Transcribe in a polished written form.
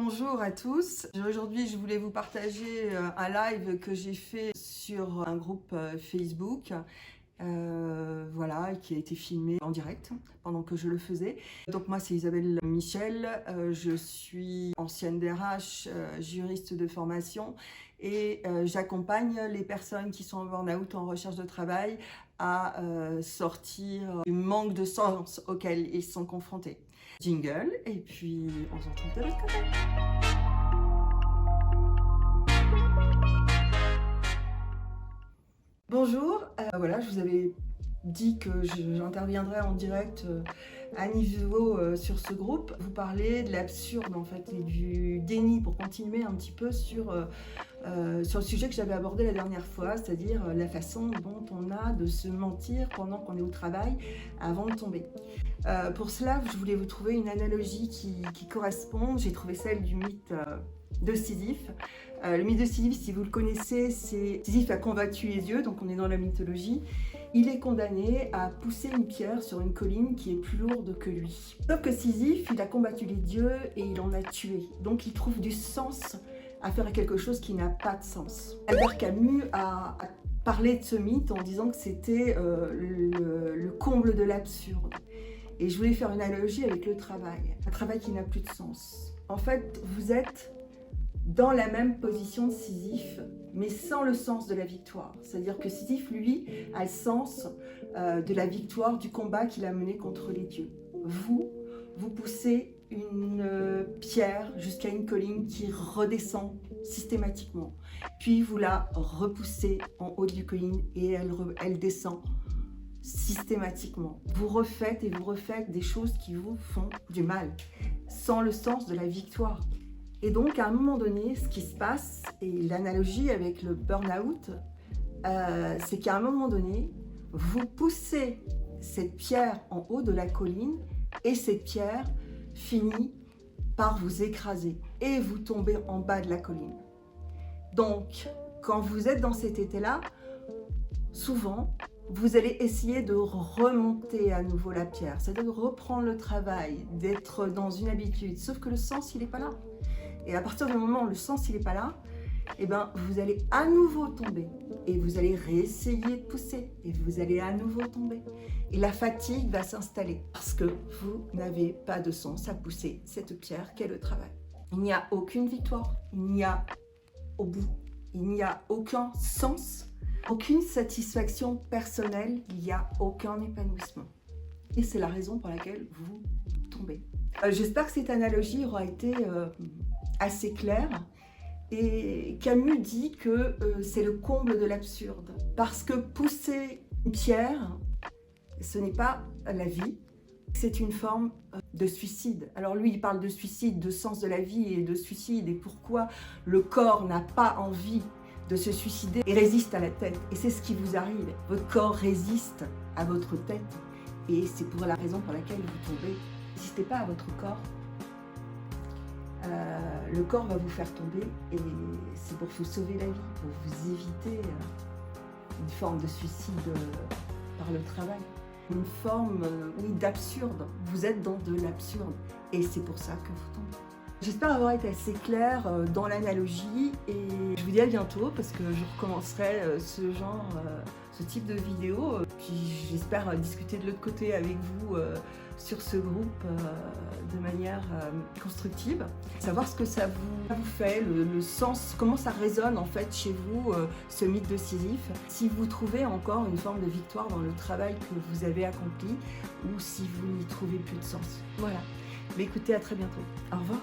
Bonjour à tous. Aujourd'hui, je voulais vous partager un live que j'ai fait sur un groupe Facebook. Voilà, qui a été filmé en direct pendant que je le faisais. Donc moi, c'est Isabelle Michel. Je suis ancienne DRH, juriste de formation et j'accompagne les personnes qui sont en burn-out, en recherche de travail, à sortir du manque de sens auquel ils sont confrontés. Jingle, et puis on se retrouve de l'autre côté. Bonjour, voilà, je vous avais dit que j'interviendrai en direct à niveau sur ce groupe. Vous parlez de l'absurde en fait et du déni pour continuer un petit peu sur le sujet que j'avais abordé la dernière fois, c'est-à-dire la façon dont on a de se mentir pendant qu'on est au travail avant de tomber. Pour cela, je voulais vous trouver une analogie qui correspond. J'ai trouvé celle du mythe de Sisyphe. Le mythe de Sisyphe, si vous le connaissez, c'est Sisyphe a combattu les dieux, donc on est dans la mythologie. Il est condamné à pousser une pierre sur une colline qui est plus lourde que lui. Sauf que Sisyphe, il a combattu les dieux et il en a tué. Donc il trouve du sens à faire quelque chose qui n'a pas de sens. Albert Camus a parlé de ce mythe en disant que c'était le comble de l'absurde. Et je voulais faire une analogie avec le travail, un travail qui n'a plus de sens. En fait, vous êtes dans la même position de Sisyphe, mais sans le sens de la victoire. C'est-à-dire que Sisyphe, lui, a le sens de la victoire, du combat qu'il a mené contre les dieux. Vous poussez une pierre jusqu'à une colline qui redescend systématiquement. Puis vous la repoussez en haut du colline et elle descend systématiquement. Vous refaites et vous refaites des choses qui vous font du mal, sans le sens de la victoire. Et donc, à un moment donné, ce qui se passe, et l'analogie avec le burn-out, c'est qu'à un moment donné, vous poussez cette pierre en haut de la colline et cette pierre finit par vous écraser et vous tombez en bas de la colline. Donc, quand vous êtes dans cet état-là, souvent, vous allez essayer de remonter à nouveau la pierre, c'est-à-dire de reprendre le travail, d'être dans une habitude, sauf que le sens, il n'est pas là. Et à partir du moment où le sens, il n'est pas là, eh ben, vous allez à nouveau tomber et vous allez réessayer de pousser et vous allez à nouveau tomber. Et la fatigue va s'installer parce que vous n'avez pas de sens à pousser cette pierre qu'est le travail. Il n'y a aucune victoire, il n'y a au bout, il n'y a aucun sens, aucune satisfaction personnelle, il n'y a aucun épanouissement. Et c'est la raison pour laquelle vous tombez. J'espère que cette analogie aura été assez claire. Et Camus dit que c'est le comble de l'absurde. Parce que pousser une pierre, ce n'est pas la vie, c'est une forme de suicide. Alors lui, il parle de suicide, de sens de la vie et de suicide, et pourquoi le corps n'a pas envie de se suicider et résiste à la tête. Et c'est ce qui vous arrive. Votre corps résiste à votre tête. Et c'est pour la raison pour laquelle vous tombez. N'hésitez pas à votre corps. Le corps va vous faire tomber et c'est pour vous sauver la vie, pour vous éviter une forme de suicide par le travail. Une forme d'absurde. Vous êtes dans de l'absurde et c'est pour ça que vous tombez. J'espère avoir été assez claire dans l'analogie et je vous dis à bientôt parce que je recommencerai ce type de vidéo. Puis j'espère discuter de l'autre côté avec vous sur ce groupe de manière constructive. Savoir ce que ça vous fait, le sens, comment ça résonne en fait chez vous, ce mythe de Sisyphe. Si vous trouvez encore une forme de victoire dans le travail que vous avez accompli ou si vous n'y trouvez plus de sens. Voilà. Mais écoutez, à très bientôt. Au revoir.